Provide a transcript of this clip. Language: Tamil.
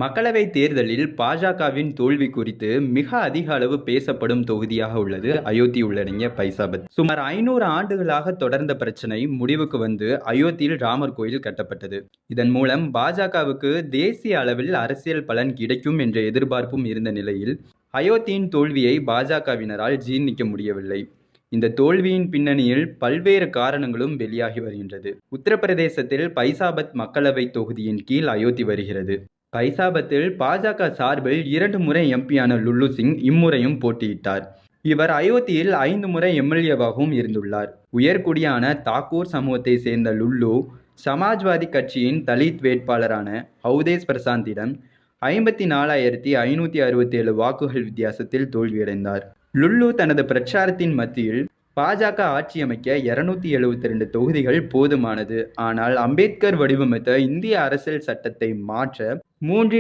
மக்களவை தேர்தலில் பாஜகவின் தோல்வி குறித்து மிக அதிக அளவு பேசப்படும் தொகுதியாக உள்ளது அயோத்தி உள்ளடங்கிய பைசாபத். சுமார் 500 ஆண்டுகளாக தொடர்ந்த பிரச்சனை முடிவுக்கு வந்து அயோத்தியில் ராமர் கோயில் கட்டப்பட்டது. இதன் மூலம் பாஜகவுக்கு தேசிய அளவில் அரசியல் பலன் கிடைக்கும் என்ற எதிர்பார்ப்பும் இருந்த நிலையில் அயோத்தியின் தோல்வியை பாஜகவினரால் ஜீர்ணிக்க முடியவில்லை. இந்த தோல்வியின் பின்னணியில் பல்வேறு காரணங்களும் வெளியாகி வருகின்றது. உத்தரப்பிரதேசத்தில் பைசாபத் மக்களவை தொகுதியின் கீழ் அயோத்தி வருகிறது. பைசாபத்தில் பாஜக சார்பில் 2 முறை எம்பியான லுல்லு சிங் இம்முறையும் போட்டியிட்டார். இவர் அயோத்தியில் 5 முறை எம்எல்ஏவாகவும் இருந்துள்ளார். உயர்குடியான தாக்கூர் சமூகத்தை சேர்ந்த லுல்லு சமாஜ்வாதி கட்சியின் தலித் வேட்பாளரான ஹவுதேஸ் பிரசாந்திடம் 54,567 வாக்குகள் வித்தியாசத்தில் தோல்வியடைந்தார். லுல்லு தனது பிரச்சாரத்தின் மத்தியில் பாஜக ஆட்சி அமைக்க 272 தொகுதிகள் போதுமானது. ஆனால் அம்பேத்கர் வடிவமைத்த இந்திய அரசியல் சட்டத்தை மாற்ற 3